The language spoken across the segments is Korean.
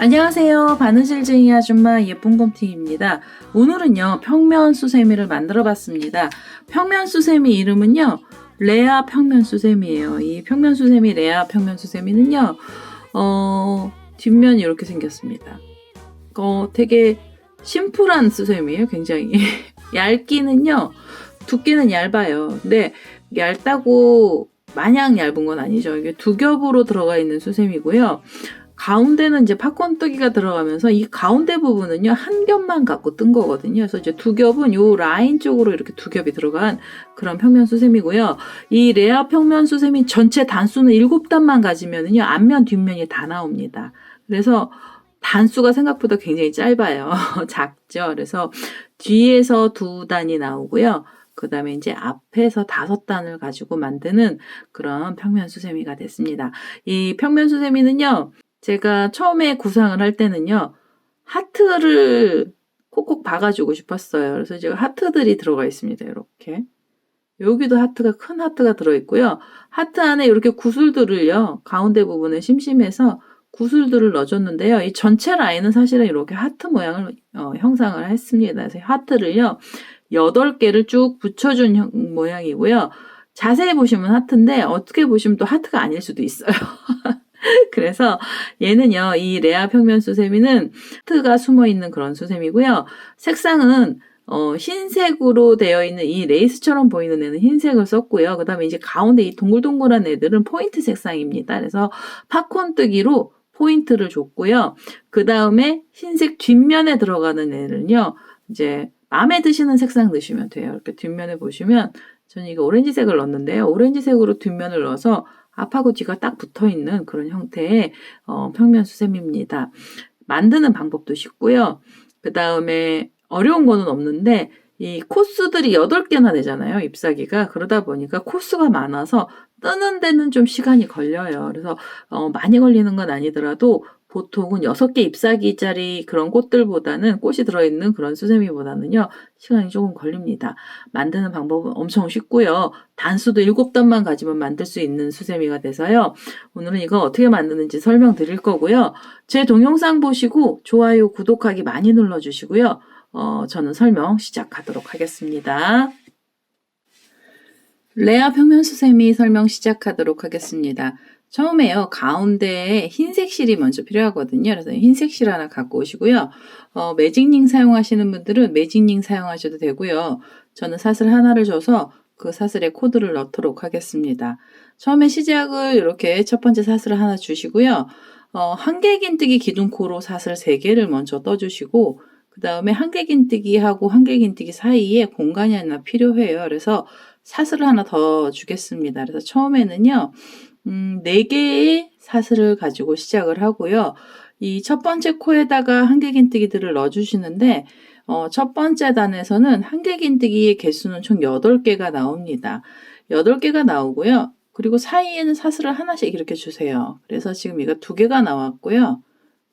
안녕하세요. 바느질쟁이 아줌마 예쁜곰팅입니다. 오늘은요 평면수세미를 만들어 봤습니다. 평면수세미 이름은요 레아 평면수세미예요. 이 평면수세미 레아 평면수세미는요 뒷면이 이렇게 생겼습니다. 되게 심플한 수세미예요. 굉장히 얇기는요 두께는 얇아요. 근데 얇다고 마냥 얇은 건 아니죠. 이게 두 겹으로 들어가 있는 수세미고요. 가운데는 이제 팝콘뜨기가 들어가면서 이 가운데 부분은요 한 겹만 갖고 뜬 거거든요. 그래서 이제 두 겹은 요 라인 쪽으로 이렇게 두 겹이 들어간 그런 평면 수세미고요. 이 레아 평면 수세미 전체 단수는 7단만 가지면은요 앞면 뒷면이 다 나옵니다. 그래서 단수가 생각보다 굉장히 짧아요. 작죠. 그래서 뒤에서 2단이 나오고요. 그 다음에 이제 앞에서 5단을 가지고 만드는 그런 평면 수세미가 됐습니다. 이 평면 수세미는요. 제가 처음에 구상을 할 때는요. 하트를 콕콕 박아주고 싶었어요. 그래서 이제 하트들이 들어가 있습니다. 이렇게. 여기도 하트가 큰 하트가 들어있고요. 하트 안에 이렇게 구슬들을요. 가운데 부분에 심심해서 구슬들을 넣어줬는데요. 이 전체 라인은 사실은 이렇게 하트 모양을 형상을 했습니다. 그래서 하트를요. 8개를 쭉 붙여준 모양이고요. 자세히 보시면 하트인데 어떻게 보시면 또 하트가 아닐 수도 있어요. 그래서 얘는요, 이 레아 평면 수세미는 하트가 숨어 있는 그런 수세미고요. 색상은 흰색으로 되어 있는 이 레이스처럼 보이는 애는 흰색을 썼고요. 그 다음에 이제 가운데 이 동글동글한 애들은 포인트 색상입니다. 그래서 팝콘뜨기로 포인트를 줬고요. 그 다음에 흰색 뒷면에 들어가는 애는요, 이제 마음에 드시는 색상 넣으시면 돼요. 이렇게 뒷면에 보시면 저는 이거 오렌지색을 넣었는데요. 오렌지색으로 뒷면을 넣어서 앞하고 뒤가 딱 붙어있는 그런 형태의 평면 수세미입니다. 만드는 방법도 쉽고요. 그 다음에 어려운 거는 없는데 이 코스들이 8개나 되잖아요. 잎사귀가. 그러다 보니까 코스가 많아서 뜨는 데는 좀 시간이 걸려요. 그래서 많이 걸리는 건 아니더라도 보통은 6개 잎사귀짜리 그런 꽃들보다는 꽃이 들어있는 그런 수세미보다는요. 시간이 조금 걸립니다. 만드는 방법은 엄청 쉽고요. 단수도 7단만 가지면 만들 수 있는 수세미가 돼서요. 오늘은 이거 어떻게 만드는지 설명드릴 거고요. 제 동영상 보시고 좋아요, 구독하기 많이 눌러주시고요. 저는 설명 시작하도록 하겠습니다. 레아 평면 수세미 설명 시작하도록 하겠습니다. 처음에요. 가운데에 흰색 실이 먼저 필요하거든요. 그래서 흰색 실 하나 갖고 오시고요. 매직링 사용하시는 분들은 매직링 사용하셔도 되고요. 저는 사슬 하나를 줘서 그 사슬에 코드를 넣도록 하겠습니다. 처음에 시작을 이렇게 첫 번째 사슬을 하나 주시고요. 한길긴뜨기 기둥코로 사슬 3개를 먼저 떠주시고 그 다음에 한길긴뜨기하고 한길긴뜨기 사이에 공간이 하나 필요해요. 그래서 사슬을 하나 더 주겠습니다. 그래서 처음에는요. 4개의 사슬을 가지고 시작을 하고요. 이 첫 번째 코에다가 한길긴뜨기들을 넣어주시는데 첫 번째 단에서는 한길긴뜨기의 개수는 총 8개가 나옵니다. 8개가 나오고요. 그리고 사이에는 사슬을 하나씩 이렇게 주세요. 그래서 지금 이거 2개가 나왔고요.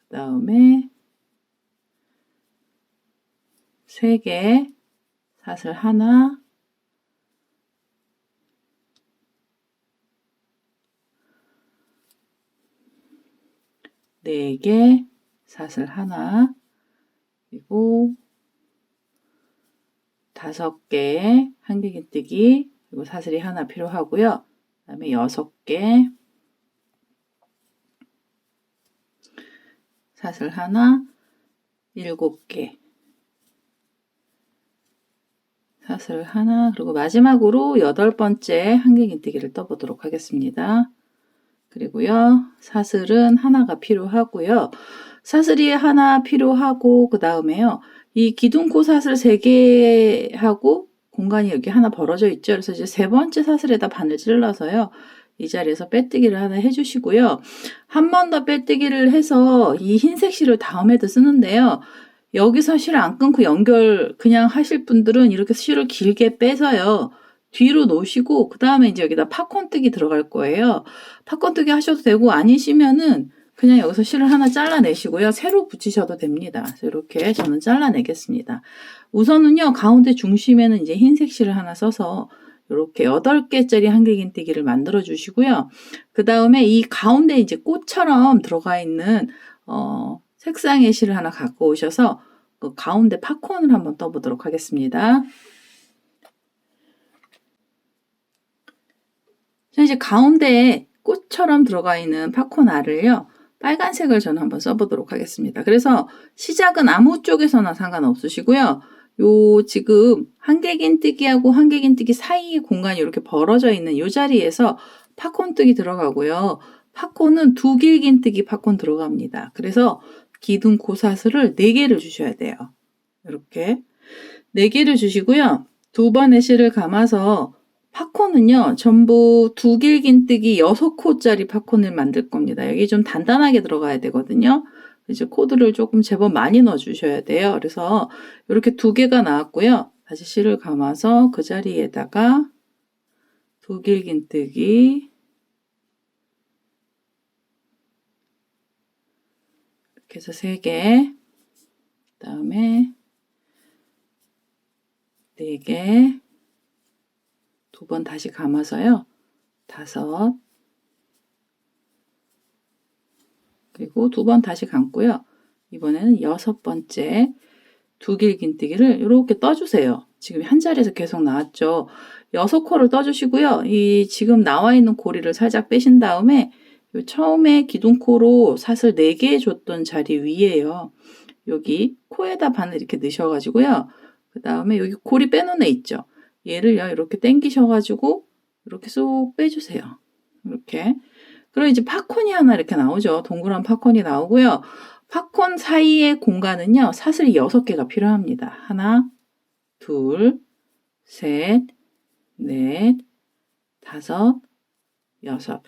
그 다음에 3개 사슬 하나 4개 사슬 하나 그리고 5개의 한길긴뜨기 그리고 사슬이 하나 필요하고요. 그 다음에 6개 사슬 하나 7개 사슬 하나 그리고 마지막으로 8번째 한길긴뜨기를 떠보도록 하겠습니다. 그리고요. 사슬은 하나가 필요하고요. 사슬이 하나 필요하고 그 다음에요. 이 기둥코 사슬 3개하고 공간이 여기 하나 벌어져 있죠. 그래서 이제 3번째 사슬에다 바늘 찔러서요. 이 자리에서 빼뜨기를 하나 해주시고요. 한 번 더 빼뜨기를 해서 이 흰색 실을 다음에도 쓰는데요. 여기서 실 안 끊고 연결 그냥 하실 분들은 이렇게 실을 길게 빼서요. 뒤로 놓으시고 그 다음에 이제 여기다 팝콘뜨기 들어갈 거예요. 팝콘뜨기 하셔도 되고 아니시면은 그냥 여기서 실을 하나 잘라내시고요. 새로 붙이셔도 됩니다. 그래서 이렇게 저는 잘라내겠습니다. 우선은요, 가운데 중심에는 이제 흰색 실을 하나 써서 이렇게 8개짜리 한길긴뜨기를 만들어 주시고요. 그 다음에 이 가운데 이제 꽃처럼 들어가 있는 색상의 실을 하나 갖고 오셔서 그 가운데 팝콘을 한번 떠보도록 하겠습니다. 자, 이제 가운데에 꽃처럼 들어가 있는 팝콘 알을요, 빨간색을 저는 한번 써보도록 하겠습니다. 그래서 시작은 아무 쪽에서나 상관없으시고요. 요 지금 한길긴뜨기하고 한길긴뜨기 사이의 공간이 이렇게 벌어져 있는 요 자리에서 팝콘뜨기 들어가고요. 팝콘은 두길긴뜨기 팝콘 들어갑니다. 그래서 기둥코 사슬을 4개를 주셔야 돼요. 이렇게 4개를 주시고요. 2번의 실을 감아서 팝콘은요, 전부 두길긴뜨기 6코짜리 팝콘을 만들 겁니다. 여기 좀 단단하게 들어가야 되거든요. 이제 코드를 조금 제법 많이 넣어 주셔야 돼요. 그래서 이렇게 2개가 나왔고요. 다시 실을 감아서 그 자리에다가 두길긴뜨기 이렇게 해서 3개, 그 다음에 4개, 2번 다시 감아서요. 5, 그리고 2번 다시 감고요. 이번에는 6번째 두길긴뜨기를 이렇게 떠주세요. 지금 한 자리에서 계속 나왔죠. 6코를 떠주시고요. 이 지금 나와 있는 고리를 살짝 빼신 다음에 처음에 기둥코로 사슬 4개 줬던 자리 위에요. 여기 코에다 바늘 이렇게 넣으셔가지고요. 그 다음에 여기 고리 빼놓은 애 있죠. 얘를요, 이렇게 당기셔가지고 이렇게 쏙 빼주세요. 이렇게. 그럼 이제 팝콘이 하나 이렇게 나오죠. 동그란 팝콘이 나오고요. 팝콘 사이의 공간은요, 사슬이 6개가 필요합니다. 하나, 둘, 셋, 넷, 5, 6.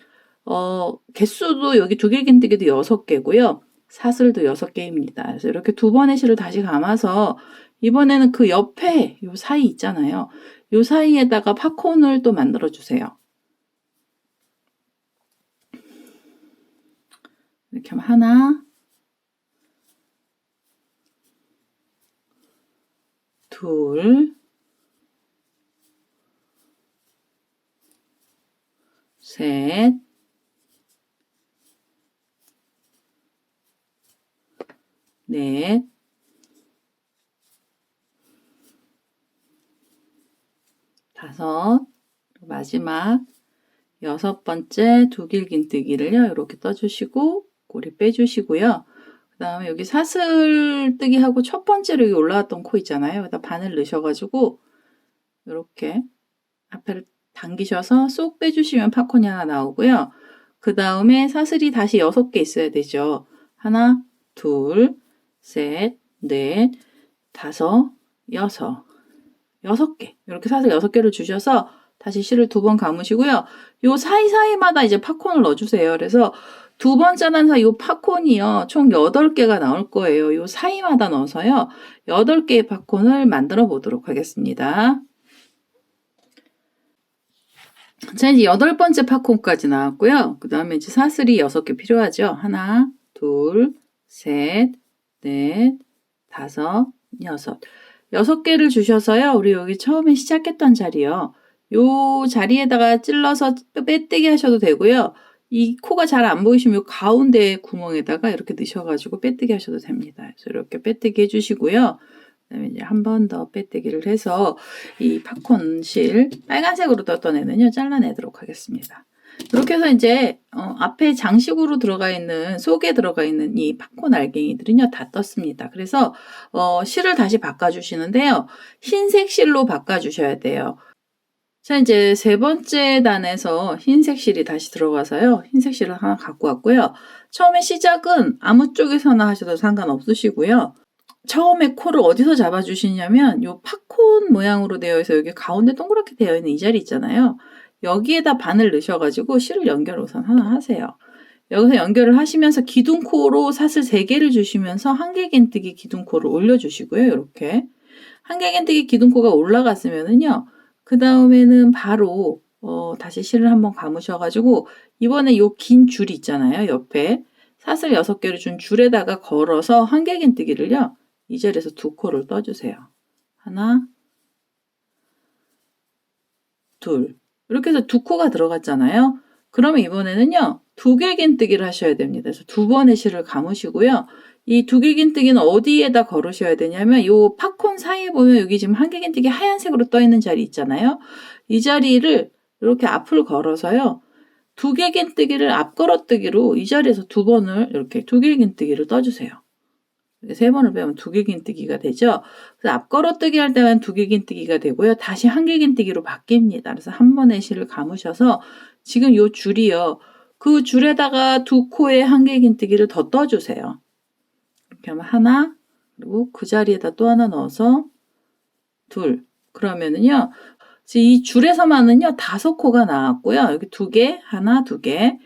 개수도 여기 두길긴뜨기도 6개고요. 사슬도 6개입니다. 그래서 이렇게 2번의 실을 다시 감아서 이번에는 그 옆에 요 사이 있잖아요. 요 사이에다가 팝콘을 또 만들어 주세요. 이렇게 하면 하나, 둘, 셋, 넷, 다섯, 마지막 6번째 두길긴뜨기를요, 이렇게 떠주시고 고리 빼주시고요. 그 다음에 여기 사슬뜨기하고 첫 번째로 여기 올라왔던 코 있잖아요. 여기다 바늘 넣으셔가지고 이렇게 앞에를 당기셔서 쏙 빼주시면 팝콘이 하나 나오고요. 그 다음에 사슬이 다시 6개 있어야 되죠. 하나, 둘, 셋, 넷, 5, 6개. 이렇게 사슬 6개를 주셔서 다시 실을 2번 감으시고요. 요 사이사이마다 이제 팝콘을 넣어주세요. 그래서 2번 짜면서 요 팝콘이요, 총 8개가 나올 거예요. 요 사이마다 넣어서요, 8개의 팝콘을 만들어 보도록 하겠습니다. 자, 이제 8번째 팝콘까지 나왔고요. 그 다음에 이제 사슬이 6개 필요하죠. 하나, 둘, 셋, 넷, 5, 6. 6개를 주셔서요, 우리 여기 처음에 시작했던 자리요, 요 자리에다가 찔러서 빼뜨기 하셔도 되고요. 이 코가 잘 안 보이시면 요 가운데 구멍에다가 이렇게 넣으셔가지고 빼뜨기 하셔도 됩니다. 그래서 이렇게 빼뜨기 해주시고요. 그다음에 이제 한 번 더 빼뜨기를 해서 이 팝콘 실 빨간색으로 떴던 애는요, 잘라내도록 하겠습니다. 이렇게 해서 이제 앞에 장식으로 들어가 있는, 속에 들어가 있는 이 팝콘 알갱이들은요, 다 떴습니다. 그래서 실을 다시 바꿔주시는데요, 흰색 실로 바꿔주셔야 돼요. 자, 이제 3번째 단에서 흰색 실이 다시 들어가서요, 흰색 실을 하나 갖고 왔고요. 처음에 시작은 아무 쪽에서나 하셔도 상관없으시고요. 처음에 코를 어디서 잡아주시냐면 요 팝콘 모양으로 되어 있어 여기 가운데 동그랗게 되어 있는 이 자리 있잖아요. 여기에다 바늘 넣으셔가지고 실을 연결 우선 하나 하세요. 여기서 연결을 하시면서 기둥코로 사슬 3개를 주시면서 한길긴뜨기 기둥코를 올려주시고요. 이렇게 한길긴뜨기 기둥코가 올라갔으면은요, 그 다음에는 바로 다시 실을 한번 감으셔가지고 이번에 요 긴 줄이 있잖아요. 옆에 사슬 6개를 준 줄에다가 걸어서 한길긴뜨기를요. 이 자리에서 2코를 떠주세요. 하나, 둘. 이렇게 해서 2코가 들어갔잖아요. 그러면 이번에는요. 두길긴뜨기를 하셔야 됩니다. 그래서 2번의 실을 감으시고요. 이 두길긴뜨기는 어디에다 걸으셔야 되냐면 요 팝콘 사이에 보면 여기 지금 한길긴뜨기 하얀색으로 떠 있는 자리 있잖아요. 이 자리를 이렇게 앞을 걸어서요. 두길긴뜨기를 앞걸어뜨기로 이 자리에서 2번을 이렇게 두길긴뜨기를 떠주세요. 3번을 빼면 두길긴뜨기가 되죠. 그래서 앞걸어뜨기 할 때만 두길긴뜨기가 되고요. 다시 한길긴뜨기로 바뀝니다. 그래서 한 번의 실을 감으셔서 지금 요 줄이요. 그 줄에다가 2코의 한길긴뜨기를 더 떠주세요. 이렇게 하면 하나, 그리고 그 자리에다 또 하나 넣어서 둘. 그러면은요. 이 줄에서만은요. 5코가 나왔고요. 여기 2개, 하나, 2개.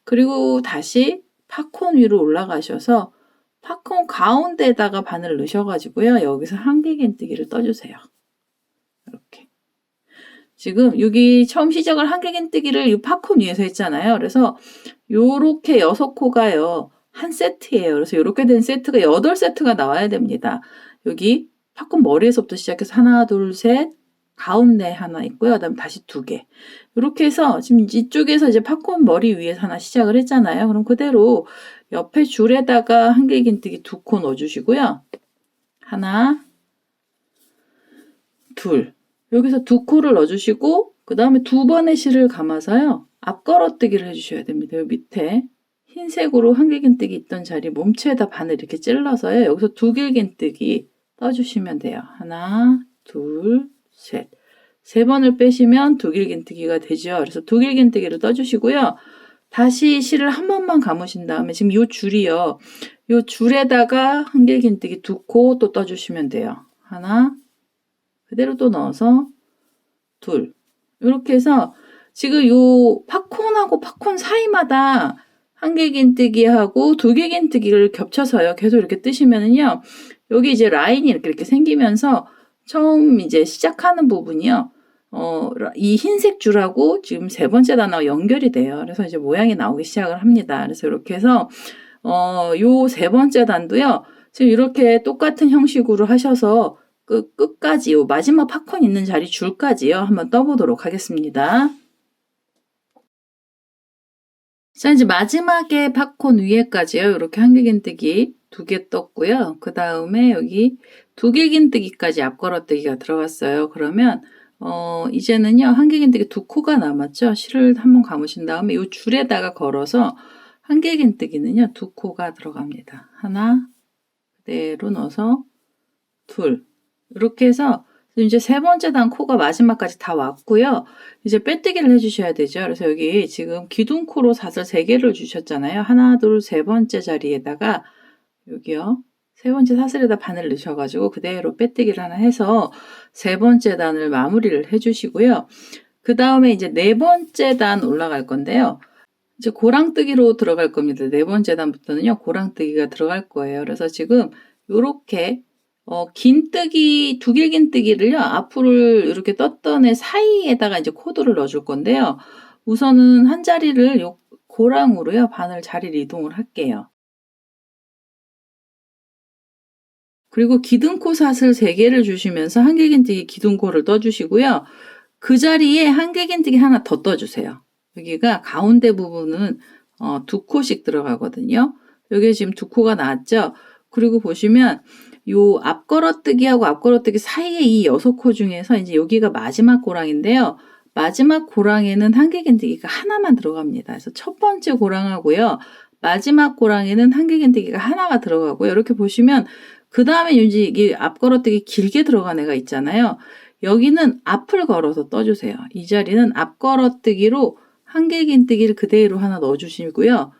그리고 다시 팝콘 위로 올라가셔서 팝콘 가운데에다가 바늘을 넣으셔가지고요. 여기서 한길긴뜨기를 떠주세요. 이렇게. 지금 여기 처음 시작을 한길긴뜨기를 이 팝콘 위에서 했잖아요. 그래서 요렇게 6코가요. 한 세트예요. 그래서 이렇게 된 세트가 8세트가 나와야 됩니다. 여기 팝콘 머리에서부터 시작해서 하나, 둘, 셋, 가운데 하나 있고요. 그다음 다시 2개. 이렇게 해서 지금 이쪽에서 이제 팝콘 머리 위에서 하나 시작을 했잖아요. 그럼 그대로 옆에 줄에다가 한길긴뜨기 2코 넣어주시고요. 하나, 둘. 여기서 2코를 넣어주시고 그 다음에 2번의 실을 감아서요. 앞걸어뜨기를 해주셔야 됩니다. 여기 밑에 흰색으로 한길긴뜨기 있던 자리 몸체에다 바늘 이렇게 찔러서요. 여기서 두길긴뜨기 떠주시면 돼요. 하나, 둘, 셋. 3번을 빼시면 두길긴뜨기가 되죠. 그래서 두길긴뜨기를 떠주시고요. 다시 실을 한 번만 감으신 다음에 지금 요 줄이요. 요 줄에다가 한길긴뜨기 2코 또 떠주시면 돼요. 하나, 그대로 또 넣어서 둘. 이렇게 해서 지금 요 팝콘하고 팝콘 사이마다 한길긴뜨기하고 두길긴뜨기를 겹쳐서요. 계속 이렇게 뜨시면은요. 여기 이제 라인이 이렇게 생기면서 처음 이제 시작하는 부분이요. 이 흰색 줄하고 지금 3번째 단어가 연결이 돼요. 그래서 이제 모양이 나오기 시작을 합니다. 그래서 이렇게 해서 요 3번째 단도요. 지금 이렇게 똑같은 형식으로 하셔서 끝까지 요 마지막 팝콘 있는 자리 줄까지요. 한번 떠보도록 하겠습니다. 자, 이제 마지막에 팝콘 위에까지요. 이렇게 한길긴뜨기 2개 떴고요. 그 다음에 여기 두길긴뜨기까지 앞걸어뜨기가 들어갔어요. 그러면 이제는요. 한길긴뜨기 2코가 남았죠. 실을 한번 감으신 다음에 이 줄에다가 걸어서 한길긴뜨기는요. 2코가 들어갑니다. 하나, 그대로 넣어서 둘. 이렇게 해서 이제 3번째 단 코가 마지막까지 다 왔고요. 이제 빼뜨기를 해주셔야 되죠. 그래서 여기 지금 기둥코로 사슬 3개를 주셨잖아요. 하나, 둘, 3번째 자리에다가 여기요. 3번째 사슬에다 바늘을 넣으셔가지고 그대로 빼뜨기를 하나 해서 3번째 단을 마무리를 해주시고요. 그 다음에 이제 4번째 단 올라갈 건데요. 이제 고랑뜨기로 들어갈 겁니다. 4번째 단부터는요. 고랑뜨기가 들어갈 거예요. 그래서 지금 요렇게 긴뜨기, 두길긴뜨기를요, 앞으로 이렇게 떴던 애 사이에다가 이제 코드를 넣어줄 건데요. 우선은 한 자리를 요 고랑으로요, 바늘 자리를 이동을 할게요. 그리고 기둥코 사슬 3개를 주시면서 한길긴뜨기 기둥코를 떠주시고요. 그 자리에 한길긴뜨기 하나 더 떠주세요. 여기가 가운데 부분은 2코씩 들어가거든요. 여기 지금 2코가 나왔죠? 그리고 보시면 요 앞걸어뜨기하고 앞걸어뜨기 사이에 이 6코 중에서 이제 여기가 마지막 고랑인데요. 마지막 고랑에는 한길긴뜨기가 하나만 들어갑니다. 그래서 첫 번째 고랑하고요. 마지막 고랑에는 한길긴뜨기가 하나가 들어가고요. 이렇게 보시면 그 다음에 이 앞걸어뜨기 길게 들어간 애가 있잖아요. 여기는 앞을 걸어서 떠주세요. 이 자리는 앞걸어뜨기로 한길긴뜨기를 그대로 하나 넣어주시고요.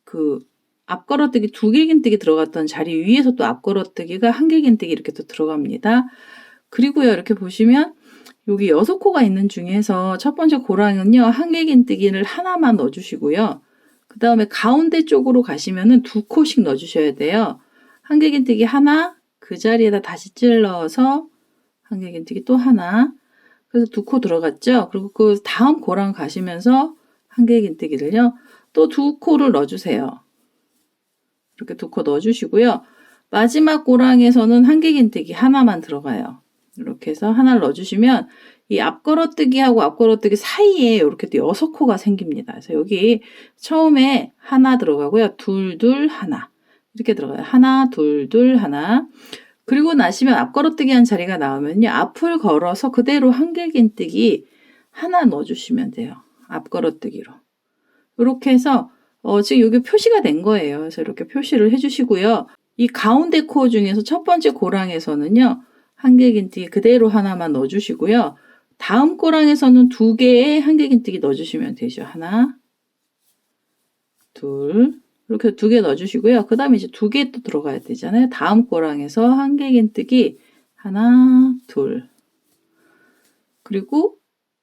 그 앞걸어뜨기 두길긴뜨기 들어갔던 자리 위에서 또 앞걸어뜨기가 한길긴뜨기 이렇게 또 들어갑니다. 그리고요, 이렇게 보시면 여기 6코가 있는 중에서 첫 번째 고랑은요, 한길긴뜨기를 하나만 넣어주시고요. 그 다음에 가운데 쪽으로 가시면은 2코씩 넣어주셔야 돼요. 한길긴뜨기 하나, 그 자리에다 다시 찔러서 한길긴뜨기 또 하나. 그래서 2코 들어갔죠. 그리고 그 다음 고랑 가시면서 한길긴뜨기를요, 또 2코를 넣어주세요. 이렇게 2코 넣어주시고요. 마지막 고랑에서는 한길긴뜨기 하나만 들어가요. 이렇게 해서 하나를 넣어주시면 이 앞걸어뜨기하고 앞걸어뜨기 사이에 이렇게 또 6코가 생깁니다. 그래서 여기 처음에 하나 들어가고요. 둘, 둘, 하나. 이렇게 들어가요. 하나, 둘, 둘, 하나. 그리고 나시면 앞걸어뜨기 한 자리가 나오면요. 앞을 걸어서 그대로 한길긴뜨기 하나 넣어주시면 돼요. 앞걸어뜨기로. 이렇게 해서 지금 여기 표시가 된 거예요. 그래서 이렇게 표시를 해주시고요. 이 가운데 코 중에서 첫 번째 고랑에서는요. 한길긴뜨기 그대로 하나만 넣어주시고요. 다음 고랑에서는 2개의 한길긴뜨기 넣어주시면 되죠. 하나, 둘, 이렇게 2개 넣어주시고요. 그 다음에 이제 2개 또 들어가야 되잖아요. 다음 고랑에서 한길긴뜨기 하나, 둘, 그리고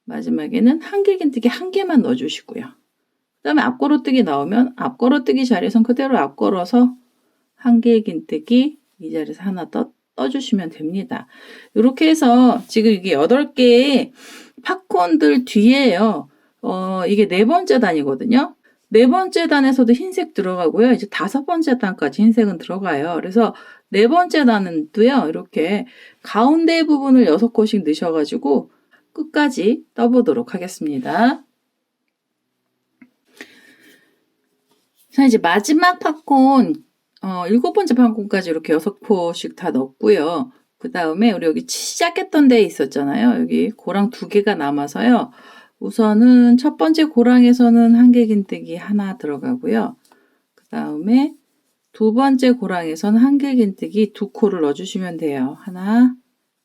마지막에는 한길긴뜨기 1개만 넣어주시고요. 그 다음에 앞걸어뜨기 나오면 앞걸어뜨기 자리에선 그대로 앞걸어서 한길긴뜨기 이 자리에서 하나 떠주시면 됩니다. 이렇게 해서 지금 이게 8개의 팝콘들 뒤에요. 이게 4번째 단이거든요. 4번째 단에서도 흰색 들어가고요. 이제 5번째 단까지 흰색은 들어가요. 그래서 4번째 단은도요. 이렇게 가운데 부분을 6코씩 넣으셔가지고 끝까지 떠보도록 하겠습니다. 자, 이제 마지막 팝콘 7번째 팝콘까지 이렇게 6코씩 다 넣었고요. 그 다음에 우리 여기 시작했던 데 있었잖아요. 여기 고랑 2개가 남아서요. 우선은 첫 번째 고랑에서는 한길긴뜨기 하나 들어가고요. 그 다음에 2번째 고랑에서는 한길긴뜨기 2코를 넣어주시면 돼요. 하나,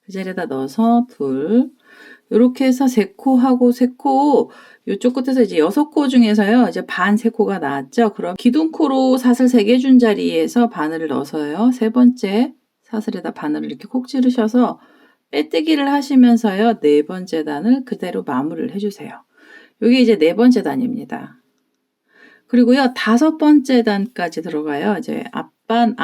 그 자리에다 넣어서 둘, 이렇게 해서 3코 하고 3코, 이쪽 끝에서 이제 6코 중에서요, 이제 반 3코가 나왔죠. 그럼 기둥코로 사슬 3개 준 자리에서 바늘을 넣어서요, 3번째 사슬에다 바늘을 이렇게 콕 찌르셔서 빼뜨기를 하시면서요, 4번째 단을 그대로 마무리를 해주세요. 이게 이제 4번째 단입니다. 그리고요, 5번째 단까지 들어가요. 이제 앞판은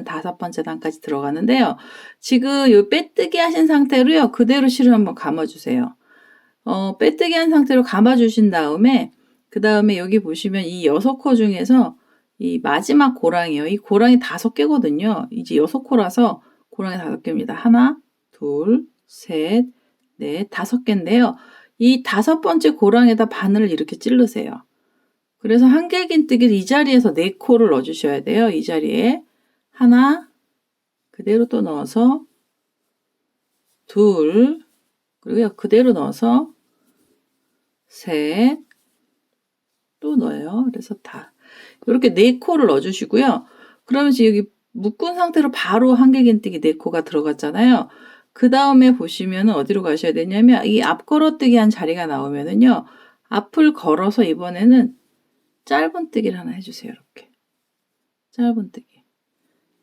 5번째 단까지 들어가는데요. 지금 요 빼뜨기 하신 상태로요, 그대로 실을 한번 감아주세요. 빼뜨기 한 상태로 감아주신 다음에, 그 다음에 여기 보시면 이 6코 중에서 이 마지막 고랑이요. 이 고랑이 5개거든요. 이제 6코라서 고랑이 5개입니다. 하나, 둘, 셋, 넷, 5개인데요. 이 5번째 고랑에다 바늘을 이렇게 찌르세요. 그래서 한길긴뜨기를 이 자리에서 4코를 넣어주셔야 돼요. 이 자리에 하나, 그대로 또 넣어서 둘, 그리고 그대로 넣어서 셋, 또 넣어요. 그래서 다 이렇게 4코를 넣어주시고요. 그러면 여기 묶은 상태로 바로 한길긴뜨기 4코가 들어갔잖아요. 그 다음에 보시면 어디로 가셔야 되냐면 이 앞걸어뜨기 한 자리가 나오면은요. 앞을 걸어서 이번에는 짧은뜨기를 하나 해주세요. 이렇게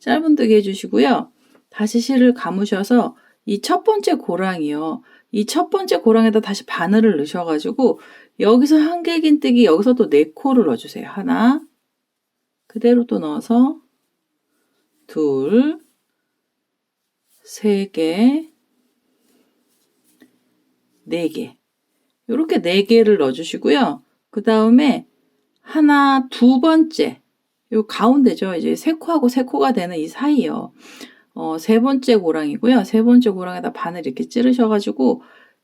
짧은뜨기 해주시고요. 다시 실을 감으셔서 이 첫 번째 고랑이요. 이 첫 번째 고랑에다 다시 바늘을 넣으셔가지고 여기서 한길긴뜨기 여기서 또 4코를 넣어주세요. 하나, 그대로 또 넣어서 둘, 3개, 4개. 이렇게 4개를 넣어주시고요. 그 다음에 하나, 2번째, 요 가운데죠. 이제 3코하고 3코가 되는 이 사이요. 3번째 고랑이고요. 3번째 고랑에다 바늘 이렇게 찌르셔가지고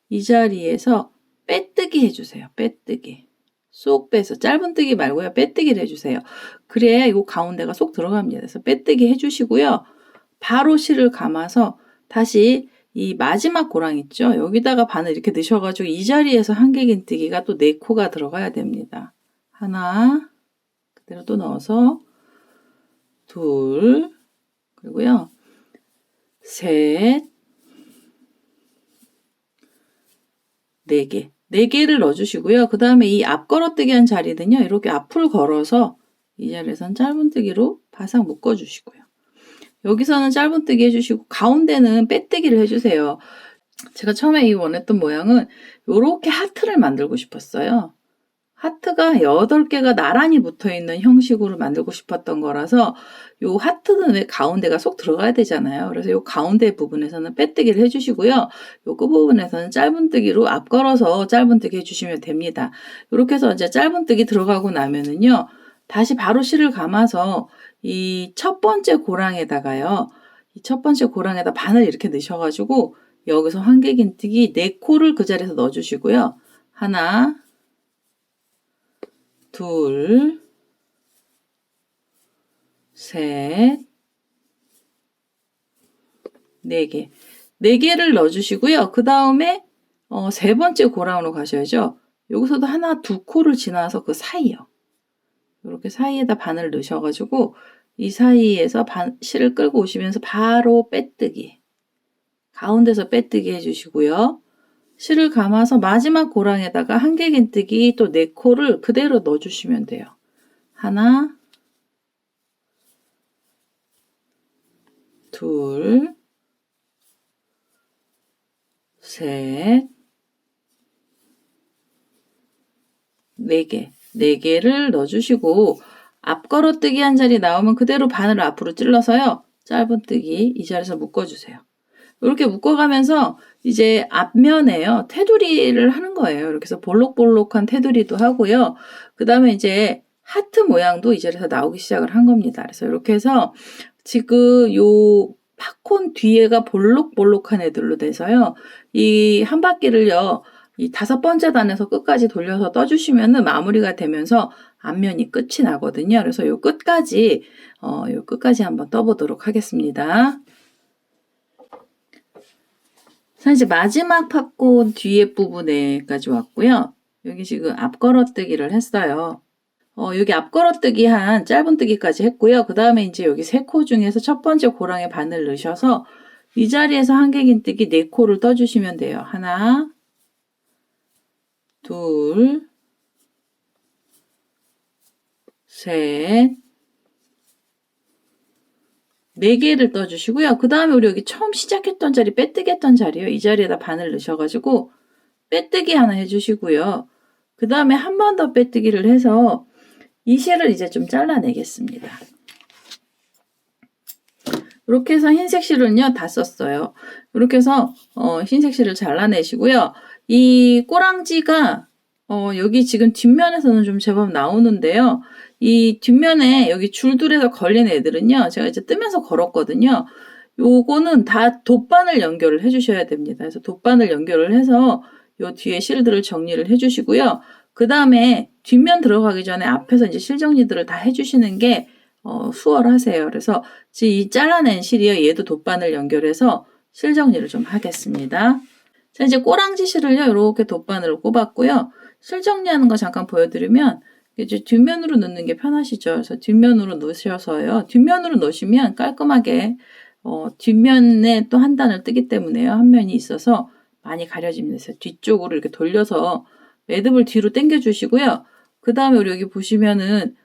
이 자리에서 빼뜨기 해주세요. 빼뜨기. 쏙 빼서 짧은뜨기 말고요. 빼뜨기를 해주세요. 그래야 이 가운데가 쏙 들어갑니다. 그래서 빼뜨기 해주시고요. 바로 실을 감아서 다시 이 마지막 고랑 있죠. 여기다가 바늘 이렇게 넣으셔가지고 이 자리에서 한길긴뜨기가 또 4코가 들어가야 됩니다. 하나, 그대로 또 넣어서 둘, 그리고요. 셋, 4개. 4개를 넣어주시고요. 그 다음에 이 앞걸어뜨기 한 자리는요. 이렇게 앞을 걸어서 이 자리에선 짧은뜨기로 바싹 묶어주시고요. 여기서는 짧은뜨기 해주시고 가운데는 빼뜨기를 해주세요. 제가 처음에 이 원했던 모양은 이렇게 하트를 만들고 싶었어요. 하트가 8개가 나란히 붙어있는 형식으로 만들고 싶었던 거라서 요 하트는 왜 가운데가 쏙 들어가야 되잖아요. 그래서 요 가운데 부분에서는 빼뜨기를 해주시고요. 요 끝부분에서는 짧은뜨기로 앞걸어서 짧은뜨기 해주시면 됩니다. 이렇게 해서 이제 짧은뜨기 들어가고 나면은요. 다시 바로 실을 감아서 이 첫 번째 고랑에다가요. 이 첫 번째 고랑에다 바늘 이렇게 넣으셔가지고 여기서 한길긴뜨기 4코를 그 자리에서 넣어주시고요. 하나, 둘, 셋, 4개. 4개를 넣어주시고요. 그 다음에 세 번째 고랑으로 가셔야죠. 여기서도 하나, 2코를 지나서 그 사이요. 이렇게 사이에다 바늘 넣으셔가지고 이 사이에서 실을 끌고 오시면서 바로 빼뜨기. 가운데서 빼뜨기 해주시고요. 실을 감아서 마지막 고랑에다가 한길긴뜨기 또 4코를 그대로 넣어주시면 돼요. 하나, 둘, 셋, 4개. 4개를 넣어주시고 앞걸어뜨기 한 자리 나오면 그대로 바늘을 앞으로 찔러서요. 짧은뜨기 이 자리에서 묶어주세요. 이렇게 묶어가면서 이제 앞면에요. 테두리를 하는 거예요. 이렇게 해서 볼록볼록한 테두리도 하고요. 그 다음에 이제 하트 모양도 이 자리에서 나오기 시작을 한 겁니다. 그래서 이렇게 해서 지금 요 팝콘 뒤에가 볼록볼록한 애들로 돼서요. 이 한 바퀴를요. 이 5번째 단에서 끝까지 돌려서 떠주시면은 마무리가 되면서 앞면이 끝이 나거든요. 그래서 요 끝까지 한번 떠보도록 하겠습니다. 자, 이제 마지막 팝콘 뒤에 부분에까지 왔고요. 여기 지금 앞걸어뜨기를 했어요. 여기 앞걸어뜨기 한 짧은뜨기까지 했고요. 그 다음에 이제 여기 3코 중에서 첫 번째 고랑에 바늘 넣으셔서 이 자리에서 한길긴뜨기 4코를 떠주시면 돼요. 하나, 둘, 셋, 4개를 떠주시고요. 그 다음에 우리 여기 처음 시작했던 자리, 빼뜨기 했던 자리요. 이 자리에다 바늘 넣으셔가지고 빼뜨기 하나 해주시고요. 그 다음에 한 번 더 빼뜨기를 해서 이 실을 이제 좀 잘라내겠습니다. 이렇게 해서 흰색 실은요, 다 썼어요. 이렇게 해서 흰색 실을 잘라내시고요. 이 꼬랑지가 여기 지금 뒷면에서는 좀 제법 나오는데요. 이 뒷면에 여기 줄둘에서 걸린 애들은요. 제가 이제 뜨면서 걸었거든요. 요거는 다 돗바늘 연결을 해주셔야 됩니다. 그래서 돗바늘 연결을 해서 요 뒤에 실들을 정리를 해주시고요. 그 다음에 뒷면 들어가기 전에 앞에서 이제 실 정리들을 다 해주시는 게 수월하세요. 그래서 지금 이 잘라낸 실이요. 얘도 돗바늘 연결해서 실 정리를 좀 하겠습니다. 자, 이제 꼬랑지 실을요. 이렇게 돗바늘을 꼽았고요. 실 정리하는 거 잠깐 보여드리면 이제 뒷면으로 넣는 게 편하시죠. 그래서 뒷면으로 넣으셔서요. 뒷면으로 넣으시면 깔끔하게 뒷면에 또 한 단을 뜨기 때문에요. 한 면이 있어서 많이 가려집니다. 그래서 뒤쪽으로 이렇게 돌려서 매듭을 뒤로 당겨 주시고요. 그 다음에 우리 여기 보시면은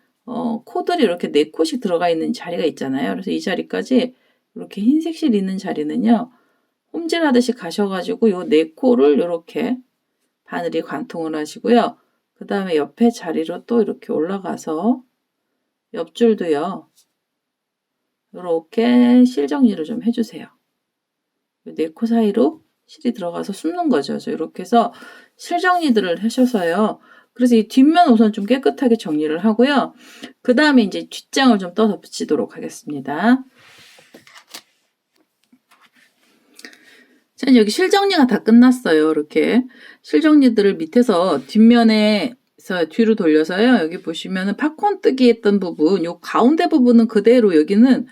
코들이 이렇게 4코씩 들어가 있는 자리가 있잖아요. 그래서 이 자리까지 이렇게 흰색 실 있는 자리는요. 홈질하듯이 가셔가지고 요 4코를 이렇게 바늘이 관통을 하시고요. 그 다음에 옆에 자리로 또 이렇게 올라가서 옆줄도요. 이렇게 실 정리를 좀 해주세요. 4코 사이로 실이 들어가서 숨는 거죠. 그래서 이렇게 해서 실 정리들을 하셔서요. 그래서 이 뒷면 우선 좀 깨끗하게 정리를 하고요. 그 다음에 이제 뒷장을 좀 떠서 붙이도록 하겠습니다. 자, 여기 실 정리가 다 끝났어요. 이렇게 실 정리들을 밑에서 뒷면에서 뒤로 돌려서요. 여기 보시면은 팝콘 뜨기 했던 부분, 요 가운데 부분은 그대로 여기는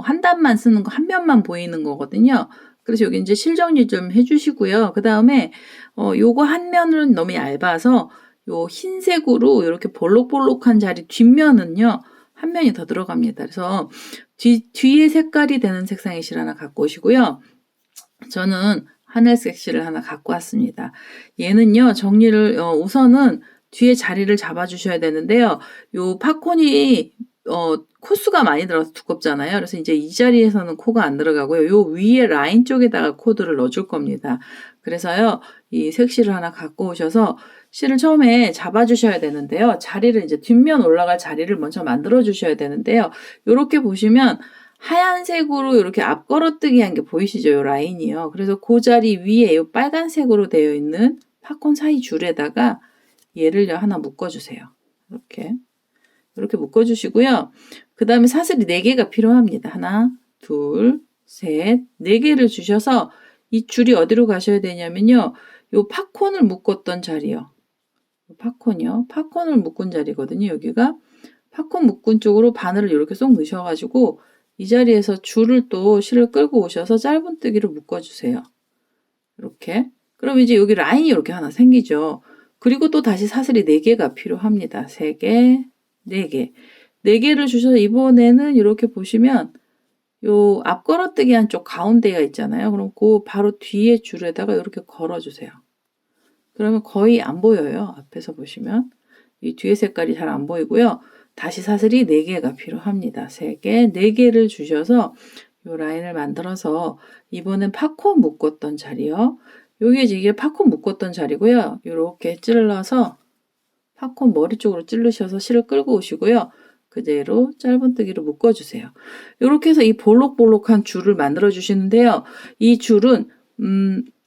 한 단만 쓰는 거, 한 면만 보이는 거거든요. 그래서 여기 이제 실 정리 좀 해주시고요. 그 다음에 요거 한 면은 너무 얇아서 요 흰색으로 이렇게 볼록볼록한 자리 뒷면은요. 한 면이 더 들어갑니다. 그래서 뒤에 색깔이 되는 색상의 실 하나 갖고 오시고요. 저는 하늘색 실을 하나 갖고 왔습니다. 얘는요, 정리를, 우선은 뒤에 자리를 잡아주셔야 되는데요. 요 팝콘이, 코수가 많이 들어서 두껍잖아요. 그래서 이제 이 자리에서는 코가 안 들어가고요. 요 위에 라인 쪽에다가 코드를 넣어줄 겁니다. 그래서요, 이 색실을 하나 갖고 오셔서 실을 처음에 잡아주셔야 되는데요. 자리를 이제 뒷면 올라갈 자리를 먼저 만들어 주셔야 되는데요. 요렇게 보시면 하얀색으로 이렇게 앞걸어뜨기 한 게 보이시죠? 요 라인이요. 그래서 그 자리 위에 요 빨간색으로 되어 있는 팝콘 사이 줄에다가 얘를요 하나 묶어주세요. 이렇게 묶어주시고요. 그 그 다음에 사슬이 4개가 필요합니다. 하나, 둘, 셋, 4개를 주셔서 이 줄이 어디로 가셔야 되냐면요. 요 팝콘을 묶었던 자리요. 팝콘이요. 팝콘을 묶은 자리거든요. 여기가 팝콘 묶은 쪽으로 바늘을 이렇게 쏙 넣으셔가지고 이 자리에서 줄을 또 실을 끌고 오셔서 짧은뜨기로 묶어주세요. 이렇게. 그럼 이제 여기 라인이 이렇게 하나 생기죠. 그리고 또 다시 사슬이 4개가 필요합니다. 3개, 4개. 4개를 주셔서 이번에는 이렇게 보시면 요 앞걸어뜨기 한쪽 가운데가 있잖아요. 그럼 그 바로 뒤에 줄에다가 이렇게 걸어주세요. 그러면 거의 안 보여요. 앞에서 보시면. 이 뒤에 색깔이 잘 안 보이고요. 다시 사슬이 4개가 필요합니다. 3개, 4개를 주셔서 요 라인을 만들어서 이번엔 팝콘 묶었던 자리요. 요게 이게 팝콘 묶었던 자리고요. 요렇게 찔러서 팝콘 머리 쪽으로 찌르셔서 실을 끌고 오시고요. 그대로 짧은뜨기로 묶어주세요. 이렇게 해서 이 볼록볼록한 줄을 만들어 주시는데요. 이 줄은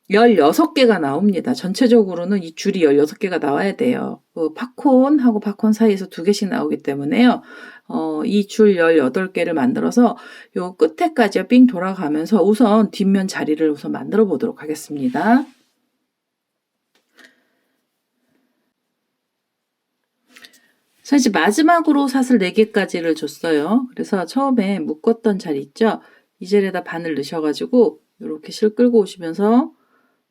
16개가 나옵니다. 전체적으로는 이 줄이 16개가 나와야 돼요. 그 팝콘하고 팝콘 사이에서 2개씩 나오기 때문에요. 이 줄 18개를 만들어서 요 끝에까지 삥 돌아가면서 우선 뒷면 자리를 우선 만들어 보도록 하겠습니다. 사실 마지막으로 사슬 4개까지를 줬어요. 그래서 처음에 묶었던 자리 있죠? 이 자리에다 바늘 넣으셔가지고 이렇게 실 끌고 오시면서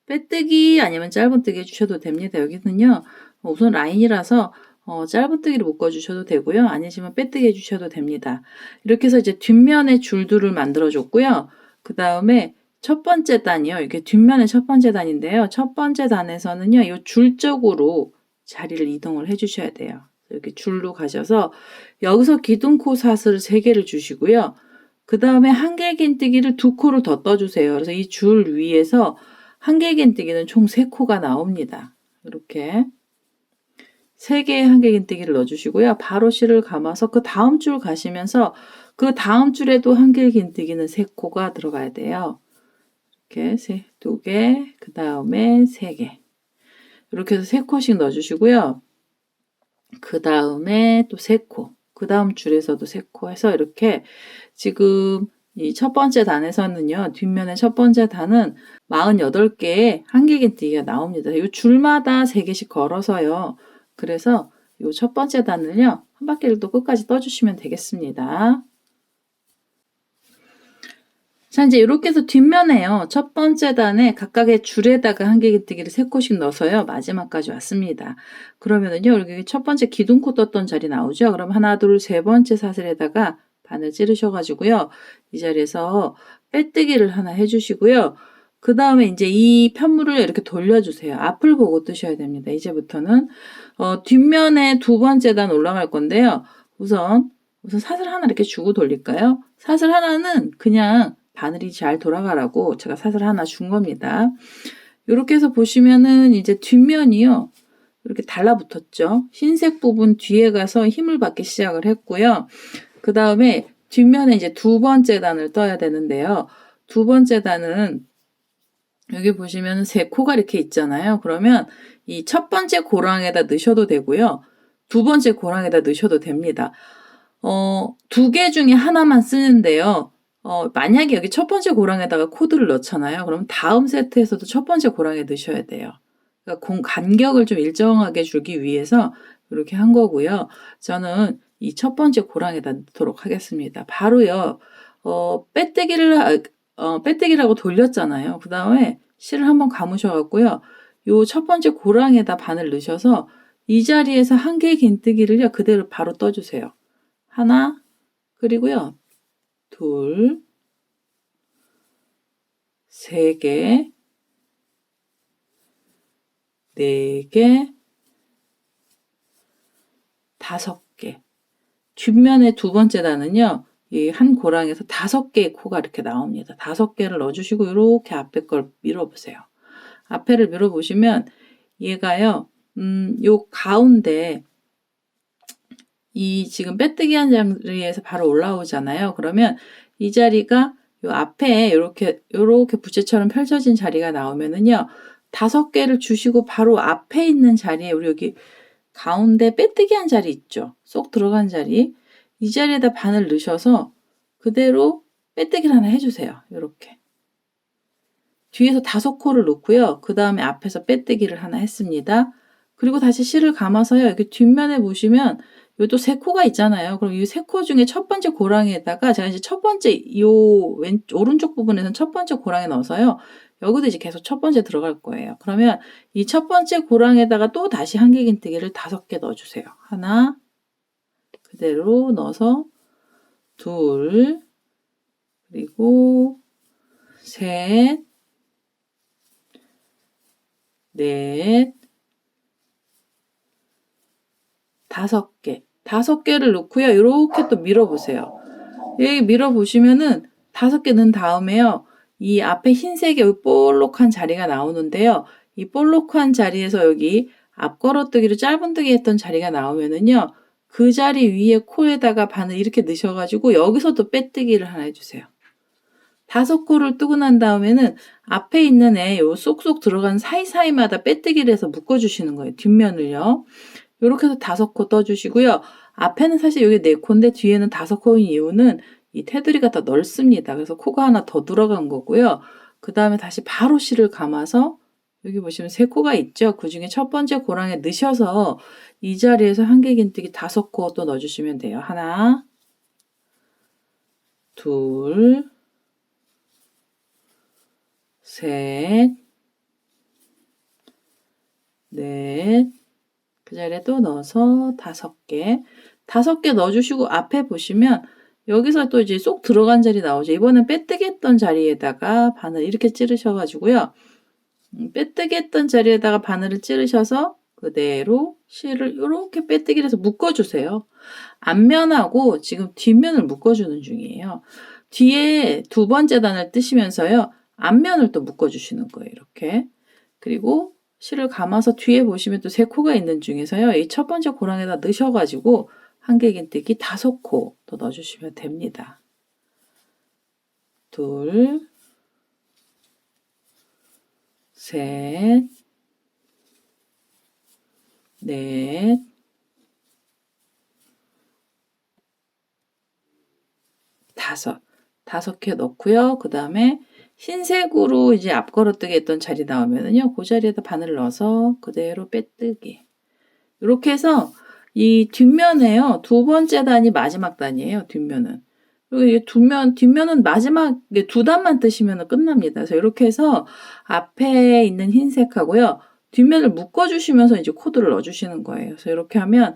빼뜨기 아니면 짧은뜨기 해주셔도 됩니다. 여기는요. 우선 라인이라서 짧은뜨기로 묶어주셔도 되고요. 아니시면 빼뜨기 해주셔도 됩니다. 이렇게 해서 이제 뒷면에 줄들을 만들어줬고요. 그 다음에 첫 번째 단이요. 이게 뒷면의 첫 번째 단인데요. 첫 번째 단에서는요. 이 줄 쪽으로 자리를 이동을 해주셔야 돼요. 이렇게 줄로 가셔서 여기서 기둥코 사슬 3개를 주시고요. 그 다음에 한길긴뜨기를 2코를 더 떠주세요. 그래서 이 줄 위에서 한길긴뜨기는 총 3코가 나옵니다. 이렇게 3개의 한길긴뜨기를 넣어주시고요. 바로 실을 감아서 그 다음 줄 가시면서 그 다음 줄에도 한길긴뜨기는 3코가 들어가야 돼요. 이렇게 2개, 그 다음에 3개. 이렇게 해서 3코씩 넣어주시고요. 그 다음에 또 3코, 그 다음 줄에서도 3코 해서 이렇게 지금 이 첫 번째 단에서는요, 뒷면의 첫 번째 단은 48개의 한길긴뜨기가 나옵니다. 이 줄마다 3개씩 걸어서요. 그래서 이 첫 번째 단을요, 한 바퀴를 또 끝까지 떠주시면 되겠습니다. 자, 이제 이렇게 해서 뒷면에요. 첫 번째 단에 각각의 줄에다가 한길긴뜨기를 3코씩 넣어서요. 마지막까지 왔습니다. 그러면은요, 여기 첫 번째 기둥코 떴던 자리 나오죠? 그럼 하나, 둘, 세 번째 사슬에다가 바늘 찌르셔가지고요. 이 자리에서 빼뜨기를 하나 해주시고요. 그 다음에 이제 이 편물을 이렇게 돌려주세요. 앞을 보고 뜨셔야 됩니다. 이제부터는. 뒷면에 두 번째 단 올라갈 건데요. 우선 사슬 하나 이렇게 주고 돌릴까요? 사슬 하나는 그냥 바늘이 잘 돌아가라고 제가 사슬 하나 준 겁니다. 이렇게 해서 보시면은 이제 뒷면이요. 이렇게 달라붙었죠. 흰색 부분 뒤에 가서 힘을 받기 시작을 했고요. 그 다음에 뒷면에 이제 두 번째 단을 떠야 되는데요. 두 번째 단은 여기 보시면은 3코가 이렇게 있잖아요. 그러면 이 첫 번째 고랑에다 넣으셔도 되고요. 두 번째 고랑에다 넣으셔도 됩니다. 2개 중에 하나만 쓰는데요. 만약에 여기 첫 번째 고랑에다가 코드를 넣잖아요. 그럼 다음 세트에서도 첫 번째 고랑에 넣으셔야 돼요. 그러니까 간격을 좀 일정하게 주기 위해서 이렇게 한 거고요. 저는 이 첫 번째 고랑에다 넣도록 하겠습니다. 바로요. 빼뜨기라고 돌렸잖아요. 그 다음에 실을 한번 감으셔갖고요. 요 첫 번째 고랑에다 바늘 넣으셔서 이 자리에서 한길긴뜨기를요. 그대로 바로 떠주세요. 하나, 그리고요. 둘, 3개, 4개, 5개. 뒷면의 두 번째 단은요. 이 한 고랑에서 5개의 코가 이렇게 나옵니다. 5개를 넣어주시고 이렇게 앞에 걸 밀어보세요. 앞에를 밀어보시면 얘가요. 요 가운데 이 지금 빼뜨기 한 자리에서 바로 올라오잖아요. 그러면 이 자리가 요 앞에 이렇게 부채처럼 펼쳐진 자리가 나오면은요. 5개를 주시고 바로 앞에 있는 자리에 우리 여기 가운데 빼뜨기 한 자리 있죠. 쏙 들어간 자리. 이 자리에다 바늘 넣으셔서 그대로 빼뜨기를 하나 해주세요. 이렇게. 뒤에서 5코를 놓고요. 그 다음에 앞에서 빼뜨기를 하나 했습니다. 그리고 다시 실을 감아서요. 이렇게 뒷면에 보시면 요또 3코가 있잖아요. 그럼 이 3코 중에 첫 번째 고랑에다가 제가 이제 첫 번째 요 오른쪽 부분에서는 첫 번째 고랑에 넣어서요. 여기도 이제 계속 첫 번째 들어갈 거예요. 그러면 이 첫 번째 고랑에다가 또 다시 한길긴뜨기를 5개 넣어주세요. 하나, 그대로 넣어서 둘, 그리고 셋, 넷, 5개. 5개를 넣고요. 이렇게 또 밀어보세요. 여기 밀어보시면은 5개 넣은 다음에요. 이 앞에 흰색의 볼록한 자리가 나오는데요. 이 볼록한 자리에서 여기 앞걸어뜨기로 짧은뜨기 했던 자리가 나오면은요. 그 자리 위에 코에다가 바늘 이렇게 넣으셔가지고 여기서도 빼뜨기를 하나 해주세요. 5코를 뜨고 난 다음에는 앞에 있는 애 요 쏙쏙 들어간 사이사이마다 빼뜨기를 해서 묶어주시는 거예요. 뒷면을요. 이렇게 해서 5코 떠주시고요. 앞에는 사실 여기 4코인데 뒤에는 5코인 이유는 이 테두리가 더 넓습니다. 그래서 코가 하나 더 들어간 거고요. 그 다음에 다시 바로 실을 감아서 여기 보시면 3코가 있죠. 그 중에 첫 번째 고랑에 넣으셔서 이 자리에서 한길긴뜨기 5코 또 넣어주시면 돼요. 하나, 둘, 셋, 넷, 그 자리에 또 넣어서 5개. 5개 넣어주시고 앞에 보시면 여기서 또 이제 쏙 들어간 자리 나오죠. 이번엔 빼뜨기 했던 자리에다가 바늘 이렇게 찌르셔가지고요. 빼뜨기 했던 자리에다가 바늘을 찌르셔서 그대로 실을 이렇게 빼뜨기를 해서 묶어주세요. 앞면하고 지금 뒷면을 묶어주는 중이에요. 뒤에 2번째 단을 뜨시면서요. 앞면을 또 묶어주시는 거예요. 이렇게. 그리고 실을 감아서 뒤에 보시면 또 3코가 있는 중에서요. 이 첫 번째 고랑에다 넣으셔가지고 한길긴뜨기 5코 더 넣어주시면 됩니다. 둘, 셋, 넷, 5개 넣고요. 그 다음에 흰색으로 이제 앞걸어뜨기 했던 자리 나오면은요. 그 자리에다 바늘 넣어서 그대로 빼뜨기. 이렇게 해서 이 뒷면에요. 2번째 단이 마지막 단이에요. 뒷면은. 그리고 이 뒷면은 마지막 2단만 뜨시면 끝납니다. 그래서 이렇게 해서 앞에 있는 흰색하고요. 뒷면을 묶어주시면서 이제 코드를 넣어주시는 거예요. 그래서 이렇게 하면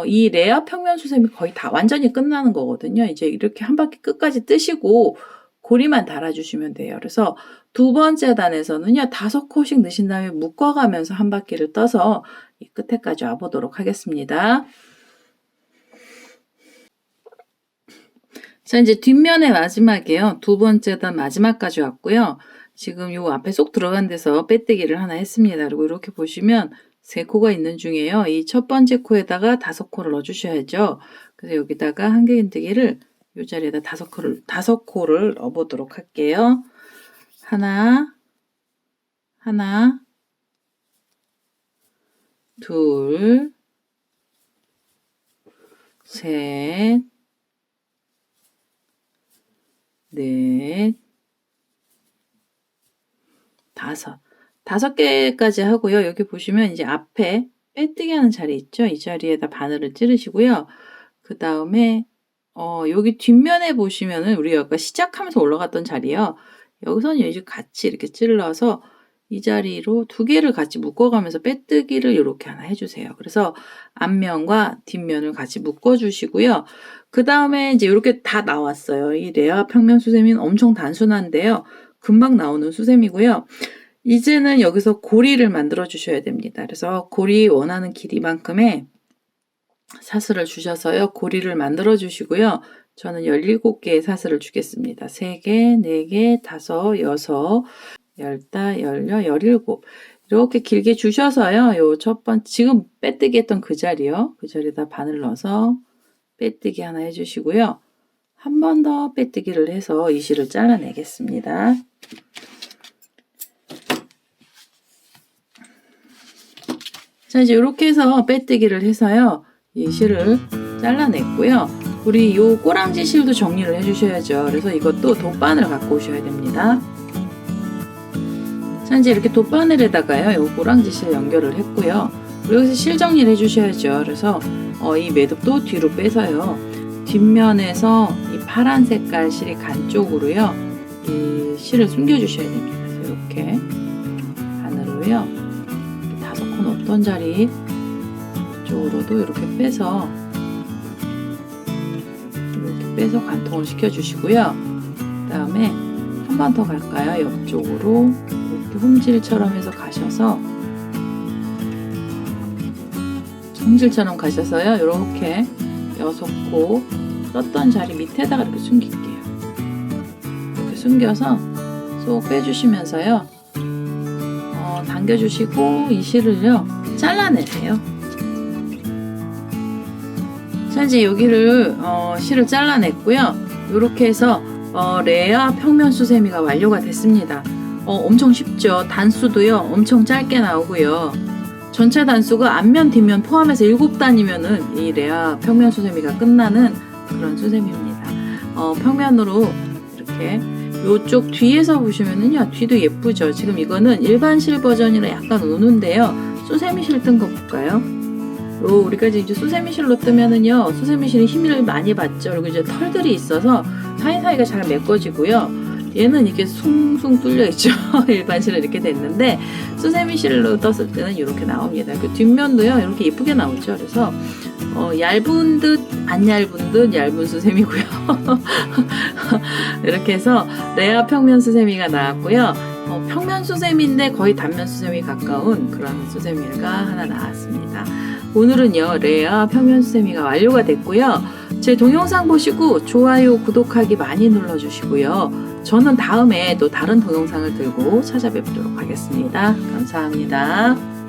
이 레아 평면 수세미 거의 다 완전히 끝나는 거거든요. 이제 이렇게 한 바퀴 끝까지 뜨시고 고리만 달아주시면 돼요. 그래서 2번째 단에서는요. 5코씩 넣으신 다음에 묶어가면서 한 바퀴를 떠서 이 끝에까지 와보도록 하겠습니다. 자, 이제 뒷면의 마지막이에요. 2번째 단 마지막까지 왔고요. 지금 요 앞에 쏙 들어간 데서 빼뜨기를 하나 했습니다. 그리고 이렇게 보시면 3코가 있는 중이에요. 이 첫 번째 코에다가 5코를 넣어주셔야죠. 그래서 여기다가 한길긴뜨기를 이 자리에다 5코를 넣어보도록 할게요. 하나, 둘, 셋, 넷, 5개까지 하고요. 여기 보시면 이제 앞에 빼뜨기 하는 자리 있죠? 이 자리에다 바늘을 찌르시고요. 그 다음에 여기 뒷면에 보시면은 우리가 아까 시작하면서 올라갔던 자리요. 여기서는 이제 같이 이렇게 찔러서 이 자리로 2개를 같이 묶어가면서 빼뜨기를 이렇게 하나 해주세요. 그래서 앞면과 뒷면을 같이 묶어주시고요. 그 다음에 이제 이렇게 다 나왔어요. 이 레아 평면 수세미는 엄청 단순한데요. 금방 나오는 수세미고요. 이제는 여기서 고리를 만들어 주셔야 됩니다. 그래서 고리 원하는 길이만큼의 사슬을 주셔서요. 고리를 만들어 주시고요. 저는 17개의 사슬을 주겠습니다. 3개, 4개, 5, 6, 15, 17 이렇게 길게 주셔서요. 요 첫 번째 지금 빼뜨기 했던 그 자리요. 그 자리에다 바늘 넣어서 빼뜨기 하나 해주시고요. 한 번 더 빼뜨기를 해서 이 실을 잘라내겠습니다. 자, 이제 이렇게 해서 빼뜨기를 해서요. 이 실을 잘라냈고요. 우리 요 꼬랑지 실도 정리를 해주셔야죠. 그래서 이것도 돗바늘 갖고 오셔야 됩니다. 자, 이제 이렇게 돗바늘에다가요, 요 꼬랑지 실 연결을 했고요. 여기서 실 정리를 해주셔야죠. 그래서 이 매듭도 뒤로 빼서요, 뒷면에서 이 파란 색깔 실이 간 쪽으로요, 이 실을 숨겨주셔야 됩니다. 그래서 이렇게 안으로요, 5콘 없던 자리 쪽으로도 이렇게 빼서 관통을 시켜주시고요. 그 다음에 한 번 더 갈까요? 옆쪽으로 이렇게 홈질처럼 해서 가셔서 홈질처럼 가셔서요, 이렇게 6코 떴던 자리 밑에다가 이렇게 숨길게요. 이렇게 숨겨서 쏙 빼주시면서요, 당겨주시고 이 실을요 잘라내세요. 자, 이제 여기를 실을 잘라냈고요. 이렇게 해서 레아 평면 수세미가 완료가 됐습니다. 엄청 쉽죠. 단수도요 엄청 짧게 나오고요. 전체 단수가 앞면 뒷면 포함해서 7단이면은 이 레아 평면 수세미가 끝나는 그런 수세미입니다. 평면으로 이렇게 요쪽 뒤에서 보시면은요, 뒤도 예쁘죠. 지금 이거는 일반 실 버전이라 약간 우는데요. 수세미 실 뜬 거 볼까요? 우리가 이제 수세미 실로 뜨면은요, 수세미 실이 힘을 많이 받죠. 그리고 이제 털들이 있어서 사이사이가 잘 메꿔지고요. 얘는 이렇게 숭숭 뚫려 있죠. 일반 실은 이렇게 됐는데 수세미 실로 떴을 때는 이렇게 나옵니다. 그 뒷면도요 이렇게 예쁘게 나오죠. 그래서 얇은 듯 안 얇은 듯 얇은 수세미고요. 이렇게 해서 레아 평면 수세미가 나왔고요. 평면 수세미인데 거의 단면 수세미 가까운 그런 수세미가 하나 나왔습니다. 오늘은요, 레아 평면 수세미가 완료가 됐고요. 제 동영상 보시고 좋아요, 구독하기 많이 눌러주시고요. 저는 다음에 또 다른 동영상을 들고 찾아뵙도록 하겠습니다. 감사합니다.